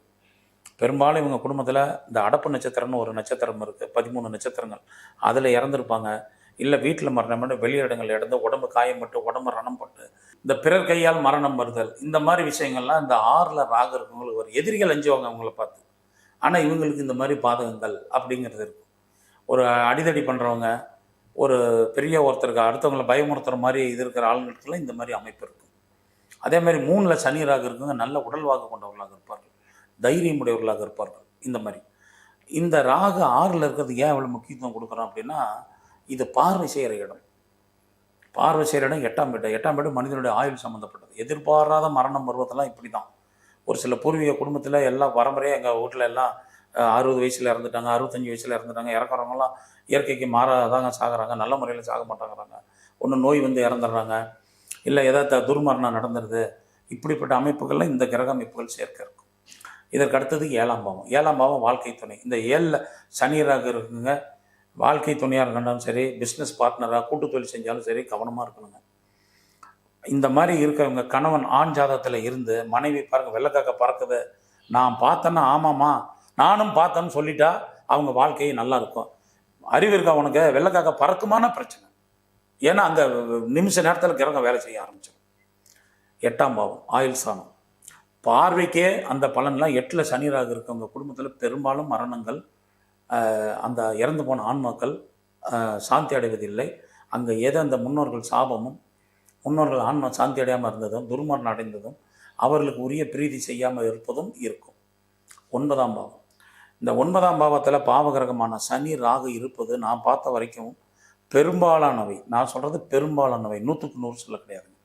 பெரும்பாலும் இவங்க குடும்பத்தில் இந்த அடப்பு நட்சத்திரம்னு ஒரு நட்சத்திரம் இருக்குது, 13 நட்சத்திரங்கள், அதில் இறந்துருப்பாங்க. இல்லை வீட்டில் மரணம் பண்ணி வெளியிடங்கள் இறந்து உடம்பு காயப்பட்டு உடம்பு ரணப்பட்டு இந்த பிறர் கையால் மரணம் வருதல், இந்த மாதிரி விஷயங்கள்லாம் இந்த 6ல் ராகு இருக்கவங்களுக்கு ஒரு எதிரிகள் அஞ்சுவாங்க அவங்கள பார்த்து. ஆனால் இவங்களுக்கு இந்த மாதிரி பாதகங்கள் அப்படிங்கிறது இருக்கும். ஒரு அடிதடி பண்ணுறவங்க, ஒரு பெரிய ஒருத்தருக்கு அடுத்தவங்களை பயமுறுத்துகிற மாதிரி இது இருக்கிற ஆளுங்களுக்கெல்லாம் இந்த மாதிரி அமைப்பு இருக்கும். அதே மாதிரி 3ல் சனி ராகு இருக்குங்க, நல்ல உடல்வாக்கு கொண்டவர்களாக இருப்பார்கள், தைரியம் உடையவர்களாக இருப்பார்கள். இந்த மாதிரி இந்த ராகு 6ல் இருக்கிறது ஏன் அவ்வளோ முக்கியத்துவம் கொடுக்குறோம் அப்படின்னா, இது பார்வை செய்கிற இடம். பார்வை செய்கிற இடம் 8ஆம் வீடு. 8ஆம் வீடு மனிதனுடைய ஆயுள் சம்மந்தப்பட்டது. எதிர்பாராத மரணம் வருவதெல்லாம் இப்படி தான். ஒரு சில பூர்வீக குடும்பத்தில் எல்லாம் பரம்பரையாக எங்கள் வீட்டில் எல்லாம் 60 வயசில் இறந்துட்டாங்க, 65 வயசில் இறந்துட்டாங்க. இறக்குறவங்களாம் இயற்கைக்கு மாறாதாங்க சாகிறாங்க, நல்ல முறையில் சாக மாட்டாங்கிறாங்க. ஒன்று நோய் இறந்துடுறாங்க, இல்லை ஏதாவது துர்மரணம் நடந்துடுது. இப்படிப்பட்ட அமைப்புகளில் இந்த கிரக அமைப்புகள் சேர்க்க இருக்கும். இதற்கு அடுத்தது 7ஆம் பாவம். 7ஆம் பாவம் வாழ்க்கை துணை. இந்த 7ல் சனி ராகு இருக்குங்க. வாழ்க்கை துணையாக இருக்கணும் சரி, பிஸ்னஸ் பார்ட்னராக கூட்டு தொழில் செஞ்சாலும் சரி, கவனமாக இருக்கணுங்க. இந்த மாதிரி இருக்கிறவங்க கணவன் ஆண் ஜாதகத்தில் இருந்து மனைவி பாருங்கள் வெள்ளைக்காக்க பறக்குது, நான் பார்த்தேன்னா ஆமாம்மா நானும் பார்த்தேன்னு சொல்லிட்டா அவங்க வாழ்க்கையை நல்லா இருக்கும். அறிவு இருக்கா உனக்கு, வெள்ளைக்காக்க பறக்குமான பிரச்சனை. ஏன்னா அங்கே நிமிஷ நேரத்தில் கிரகம் வேலை செய்ய ஆரம்பிச்சிடும். 8ஆம் பாவம் ஆயுள் சாணம். பார்வைக்கே அந்த பலன்லாம் 8ல் சனி ராகு இருக்கவங்க குடும்பத்தில் பெரும்பாலும் மரணங்கள், அந்த இறந்து போன ஆன்மாக்கள் சாந்தி அடைவதில்லை. அங்கே ஏதோ அந்த முன்னோர்கள் சாபமும், முன்னோர்கள் ஆன்மா சாந்தி அடையாமல் இருந்ததும், துர்மரணம் அடைந்ததும், அவர்களுக்கு உரிய பிரீதி செய்யாமல் இருப்பதும் இருக்கும். 9ஆம் பாவம். இந்த 9ஆம் பாவத்தில் பாவகிரகமான சனி ராகு இருப்பது நான் பார்த்த வரைக்கும் பெரும்பாலானவை, நான் சொல்கிறது பெரும்பாலானவை, 100க்கு 100 சொல்ல கிடையாதுங்க.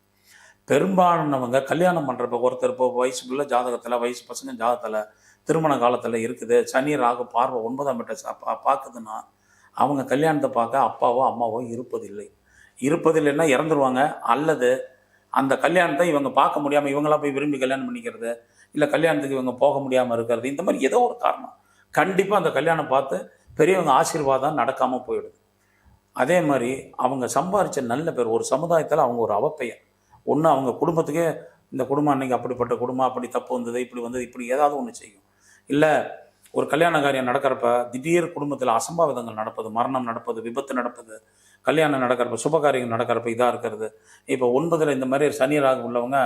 பெரும்பாலானவங்க கல்யாணம் பண்ணுறப்ப ஒருத்தர் இப்போ வயசுக்குள்ள ஜாதகத்தில், வயசு பசங்க ஜாதகத்தில் திருமண காலத்தில் இருக்குது, சனி ராகு பார்வை 9ஆம் வீட்டை பார்க்குதுன்னா அவங்க கல்யாணத்தை பார்க்க அப்பாவோ அம்மாவோ இருப்பதில்லைன்னா இறந்துருவாங்க. அல்லது அந்த கல்யாணத்தை இவங்க பார்க்க முடியாமல் இவங்களாம் போய் விரும்பி கல்யாணம் பண்ணிக்கிறது, இல்லை கல்யாணத்துக்கு இவங்க போக முடியாமல் இருக்கிறது, இந்த மாதிரி ஏதோ ஒரு காரணம். கண்டிப்பாக அந்த கல்யாணம் பார்த்து பெரியவங்க ஆசீர்வாதம் நடக்காமல் போயிடுது. அதே மாதிரி அவங்க சம்பாதிச்ச நல்ல பேர், ஒரு சமுதாயத்தில் அவங்க ஒரு அவப்பெயர். ஒன்று அவங்க குடும்பத்துக்கே இந்த குடும்பம் அன்றைக்கி அப்படிப்பட்ட குடும்பம், அப்படி தப்பு வந்தது, இப்படி வந்தது, இப்படி ஏதாவது ஒன்று செய்யும். இல்லை ஒரு கல்யாண காரியம் நடக்கிறப்ப திடீர் குடும்பத்தில் அசம்பாவிதங்கள் நடப்பது, மரணம் நடப்பது, விபத்து நடப்பது, கல்யாணம் நடக்கிறப்ப, சுபகாரியங்கள் நடக்கிறப்ப இதாக இருக்கிறது. இப்போ 9ல் இந்த மாதிரி சனி ராகு உள்ளவங்க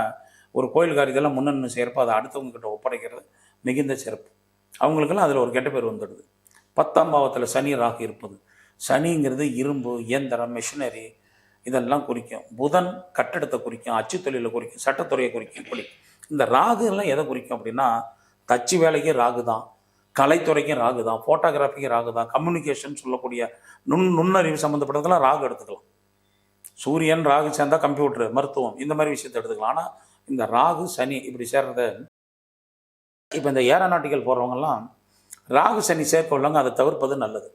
ஒரு கோயில் காரியத்தெல்லாம் முன்னணி செய்கிறப்ப அதை அடுத்தவங்க கிட்ட ஒப்படைக்கிறது மிகுந்த சிறப்பு. அவங்களுக்கெல்லாம் அதில் ஒரு கெட்ட பேர் வந்துடுது. 10ஆம் பாவத்தில் சனி ராகு இருப்பது, சனிங்கிறது இரும்பு, இயந்திரம், மிஷினரி இதெல்லாம் குறிக்கும். புதன் கட்டடத்தை குறிக்கும், அச்சு தொழிலை குறிக்கும், சட்டத்துறையை குறிக்கும். இப்படி இந்த ராகு எல்லாம் எதை குறிக்கும் அப்படின்னா, தச்சு வேலைக்கு ராகு தான், கலைத்துறைக்கும் ராகு தான், ஃபோட்டோகிராஃபிக்கும் ராகு தான், கம்யூனிகேஷன் சொல்லக்கூடிய நுண்ணறிவு சம்மந்தப்பட்டதெல்லாம் ராகு எடுத்துக்கலாம். சூரியன் ராகு சேர்ந்தால் கம்ப்யூட்டர், மருத்துவம், இந்த மாதிரி விஷயத்தை எடுத்துக்கலாம். ஆனால் இந்த ராகு சனி இப்படி சேர்றத, இப்போ இந்த ஏரோநாட்டிக்கல் போகிறவங்கெல்லாம் ராகு சனி சேர்க்க உள்ளவங்க அதை தவிர்ப்பது நல்லது.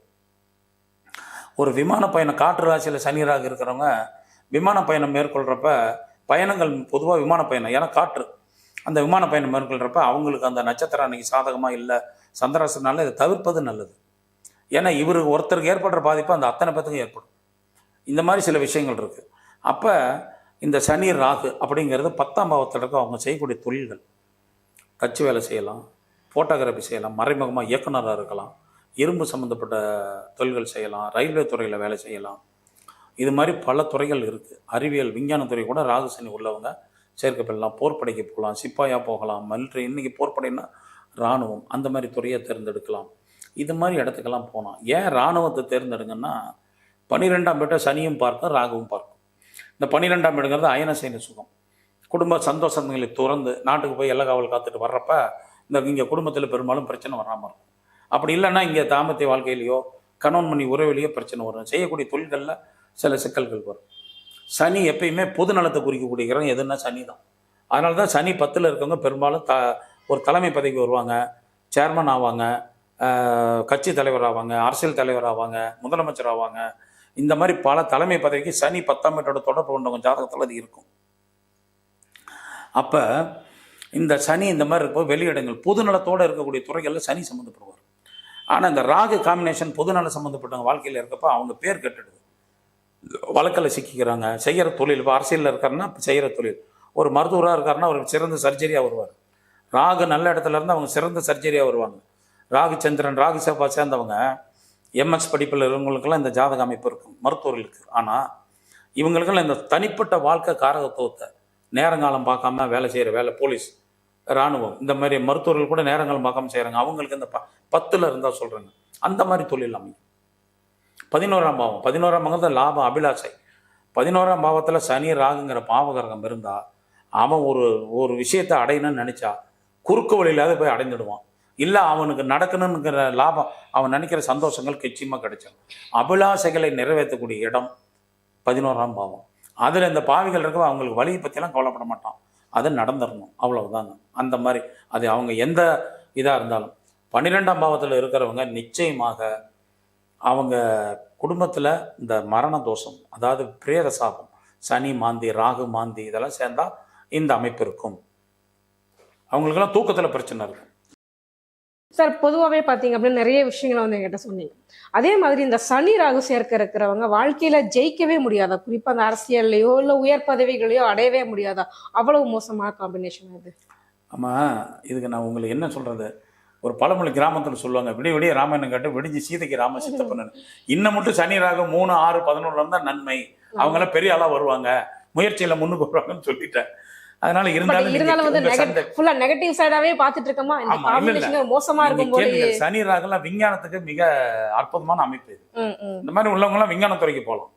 ஒரு விமான பயணம், காற்று ராசியில் சனி ராகு இருக்கிறவங்க விமான பயணம் மேற்கொள்கிறப்ப, பயணங்கள் பொதுவாக விமான பயணம், ஏன்னா காற்று, அந்த விமான பயணம் மேற்கொள்கிறப்ப அவங்களுக்கு அந்த நட்சத்திரம் அன்றைக்கி சாதகமாக இல்லை, சந்திராசனால இதை தவிர்ப்பது நல்லது. ஏன்னா இவருக்கு ஒருத்தருக்கு ஏற்படுற பாதிப்பு அந்த அத்தனை பேத்துக்கும் ஏற்படும். இந்த மாதிரி சில விஷயங்கள் இருக்குது. அப்போ இந்த சனி ராகு அப்படிங்கிறது 10ஆம் பாவத்தில் இருக்க அவங்க செய்யக்கூடிய தொழில்கள். தச்சு வேலை செய்யலாம், ஃபோட்டோகிராஃபி செய்யலாம், மறைமுகமாக இயக்குனராக இருக்கலாம், இரும்பு சம்மந்தப்பட்ட தொழில்கள் செய்யலாம், ரயில்வே துறையில் வேலை செய்யலாம். இது மாதிரி பல துறைகள் இருக்குது. அறிவியல் விஞ்ஞானத்துறை கூட ராகு சனி உள்ளவங்க சேர்க்கை பெறலாம். போர்ப்படைக்கு போகலாம், சிப்பாயாக போகலாம், மிலிட்ரி, இன்றைக்கி போர்ப்படைன்னா இராணுவம், அந்த மாதிரி துறையை தேர்ந்தெடுக்கலாம். இது மாதிரி இடத்துக்கெல்லாம் போகலாம். ஏன் இராணுவத்தை தேர்ந்தெடுங்கன்னா 12ஆம் வீட்டை சனியும் பார்க்கும், ராகுவும் பார்க்கும். இந்த 12ஆம் வீடுங்கிறது அயன செய்த சுகம். குடும்ப சந்தோஷங்களை துறந்து நாட்டுக்கு போய் எல்லை காவல் காத்துட்டு வர்றப்ப இங்கே குடும்பத்தில் பெரும்பாலும் பிரச்சனை வராமல் இருக்கும். அப்படி இல்லைன்னா இங்கே தாம்பத்திய வாழ்க்கையிலையோ கணவன் மணி உறவிலேயோ பிரச்சனை வரும். செய்யக்கூடிய தொழில்களில் சில சிக்கல்கள் வரும். சனி எப்பயுமே பொது நலத்தை குறிக்கக்கூடிய கிரகம் எதுன்னா சனி தான். அதனால தான் சனி 10ல் இருக்கவங்க பெரும்பாலும் ஒரு தலைமை பதவிக்கு வருவாங்க, சேர்மன் ஆவாங்க, கட்சி தலைவர் ஆவாங்க, அரசியல் தலைவர் ஆவாங்க, முதலமைச்சர் ஆவாங்க. இந்த மாதிரி பல தலைமை பதவிக்கு சனி 10ஆம் வீட்டோட தொடர்பு கொண்டவங்க ஜாதகத்தில் அது இருக்கும். அப்போ இந்த சனி இந்த மாதிரி இருப்போம் வெளியிடங்கள் பொதுநலத்தோடு இருக்கக்கூடிய துறைகளில் சனி சம்மந்தப்படுவார். ஆனால் இந்த ராகு காம்பினேஷன் பொதுநல சம்மந்தப்பட்டவங்க வாழ்க்கையில் இருக்கப்போ அவங்க பேர் கெட்டுடுது, வழக்கில் சிக்கிக்கிறாங்க. செய்கிற தொழில், இப்போ அரசியலில் இருக்காருன்னா செய்கிற தொழில், ஒரு மருத்துவராக இருக்காருன்னா அவர் சிறந்த சர்ஜரியாக வருவார். ராகு நல்ல இடத்துல இருந்து அவங்க சிறந்த சர்ஜரியாக வருவாங்க. ராகு சந்திரன், ராகு செவ்வாய் சேர்ந்தவங்க எம்எஸ் படிப்பில் இருக்கிறவங்களுக்கெல்லாம் இந்த ஜாதக அமைப்பு இருக்கும், மருத்துவர்களுக்கு. ஆனால் இவங்களுக்கெல்லாம் இந்த தனிப்பட்ட வாழ்க்கை காரகத்துவத்தை நேரங்காலம் பார்க்காம வேலை செய்கிற வேலை, போலீஸ், இராணுவம், இந்த மாதிரி மருத்துவர்கள் கூட நேரங்காலம் பார்க்காம செய்கிறாங்க. அவங்களுக்கு இந்த 10ல் இருந்தால் சொல்கிறாங்க. அந்த மாதிரி தொழில் அமையும். 11ஆம் பாவம், 11ஆம் பாவம் லாபம், அபிலாஷை. 11ஆம் பாவத்தில் சனி ராகுங்கிற பாவகரகம் இருந்தால் அவன் ஒரு விஷயத்தை அடையணும்னு நினச்சா குறுக்கு வழியில்லாத போய் அடைந்துடுவான். இல்லை அவனுக்கு நடக்கணுங்கிற லாபம், அவன் நினைக்கிற சந்தோஷங்கள் நிச்சயமாக கிடைச்சிடும். அபிலாஷைகளை நிறைவேற்றக்கூடிய இடம் 11ஆம் பாவம். அதில் இந்த பாவிகள் இருக்க அவங்களுக்கு வழியை பற்றியெல்லாம் கவலைப்பட மாட்டான், அது நடந்துடணும், அவ்வளவுதாங்க. அந்த மாதிரி அது அவங்க எந்த இதாக இருந்தாலும் 12ஆம் பாவத்தில் இருக்கிறவங்க நிச்சயமாக அவங்க குடும்பத்தில் இந்த மரண தோஷம், அதாவது பிரேத சாபம், சனி மாந்தி, ராகு மாந்தி, இதெல்லாம் சேர்ந்தால் இந்த அமைப்பு இருக்கும். அவங்களுக்கெல்லாம் தூக்கத்தில் பிரச்சனை இருக்கும். சார், பொதுவாகவே பார்த்தீங்க அப்படின்னு நிறைய விஷயங்களை வந்து என்கிட்ட சொன்னீங்க. அதே மாதிரி இந்த சனி ராகு சேர்க்க இருக்கிறவங்க வாழ்க்கையில ஜெயிக்கவே முடியாதா? குறிப்பா அந்த அரசியல்லையோ இல்லை உயர் பதவிகளையோ அடையவே முடியாதா? அவ்வளவு மோசமான காம்பினேஷன் அது. ஆமாம், இதுக்கு நான் உங்களுக்கு என்ன சொல்கிறது, ஒரு பழமொழி கிராமத்தில் சொல்லுவாங்க, விடிய விடிய ராமாயணம் கேட்டு விடிஞ்சு சீதைக்கு ராம சித்தப்பண்ணு. இன்னும் மட்டும் சனி ராகு 3, 6, 11 இருந்தால் நன்மை, அவங்களாம் பெரிய ஆளாக வருவாங்க, முயற்சியில் முன்னுக்கு வருவாங்கன்னு சொல்லிட்டேன். அதனால இருந்தாலும் வந்து ஃபுல்லா நெகட்டிவ் சைடாவே பார்த்துட்டு இருக்கோமா? இந்த காம்பினேஷன் மோசமா இருக்கும் போது சனி ராகுலாம் விஞ்ஞானத்துக்கு மிக அற்புதமான அமைப்பு இது. இந்த மாதிரி உள்ளவங்க எல்லாம் விஞ்ஞானத்துறைக்கு போகலாம்.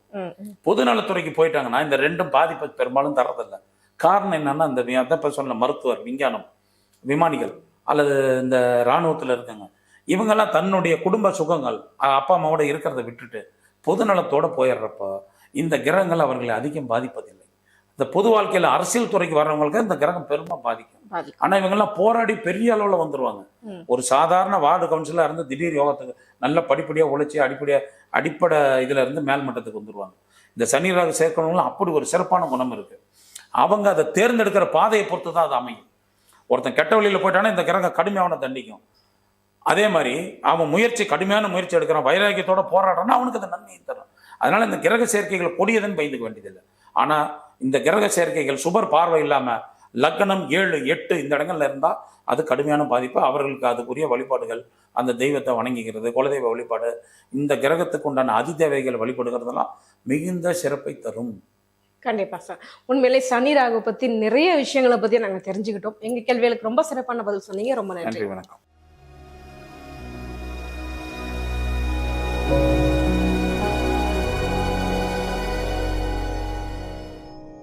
பொதுநலத்துறைக்கு போயிட்டாங்கன்னா இந்த ரெண்டும் பாதிப்பை பெரும்பாலும் தரதில்லை. காரணம் என்னன்னா, இந்த இப்ப சொன்ன மருத்துவர், விஞ்ஞானம், விமானிகள் அல்லது இந்த இராணுவத்தில் இருக்காங்க, இவங்கெல்லாம் தன்னுடைய குடும்ப சுகங்கள் அப்பா அம்மாவோட இருக்கிறத விட்டுட்டு பொதுநலத்தோட போயிடுறப்போ இந்த கிரகங்கள் அவர்களை அதிகம் பாதிப்பதில்லை. இந்த பொது வாழ்க்கையில் அரசியல் துறைக்கு வர்றவங்களுக்கு இந்த கிரகம் பெருமா பாதிக்கும். ஆனால் இவங்கெல்லாம் போராடி பெரிய அளவில் வந்துடுவாங்க. ஒரு சாதாரண வார்டு கவுன்சிலராக இருந்து திடீர் யோகத்துக்கு நல்ல படிப்படியாக உழைச்சி அடிப்படை இதில் இருந்து மேல்மட்டத்துக்கு வந்துடுவாங்க. இந்த சனி ராகு சேர்க்கணுங்களும் அப்படி ஒரு சிறப்பான குணம் இருக்குது. அவங்க அதை தேர்ந்தெடுக்கிற பாதையை பொறுத்து தான் அது அமையும். ஒருத்தன் கெட்ட வழியில் போயிட்டானா இந்த கிரகம் கடுமையான தண்டிக்கும். அதே மாதிரி அவன் கடுமையான முயற்சி எடுக்கிறான், வைராக்கியத்தோட போராடுறான்னா அவனுக்கு அதை நன்மையை தரும். அதனால இந்த கிரக சேர்க்கைகள் கொடியதுன்னு பயந்துக்க வேண்டியதில்லை. ஆனால் இந்த கிரக சேர்க்கைகள் சுபர் பார்வை இல்லாமல் லக்னம் 7, 8 இந்த இடங்கள்ல இருந்தால் அது கடுமையான பாதிப்பு. அவர்களுக்கு அதுக்குரிய வழிபாடுகள், அந்த தெய்வத்தை வணங்கிக்கிறது, குலதெய்வ வழிபாடு, இந்த கிரகத்துக்கு உண்டான அதிதேவைகள் வழிபடுகிறதெல்லாம் மிகுந்த சிறப்பை தரும். கண்டிப்பா சார். உண்மையிலே சனி ராகு பத்தி நிறைய விஷயங்களை பத்தி நாங்கள் தெரிஞ்சுக்கிட்டோம். எங்க கேள்விகளுக்கு ரொம்ப சிறப்பான பதில் சொன்னீங்க. ரொம்ப நன்றி. வணக்கம்.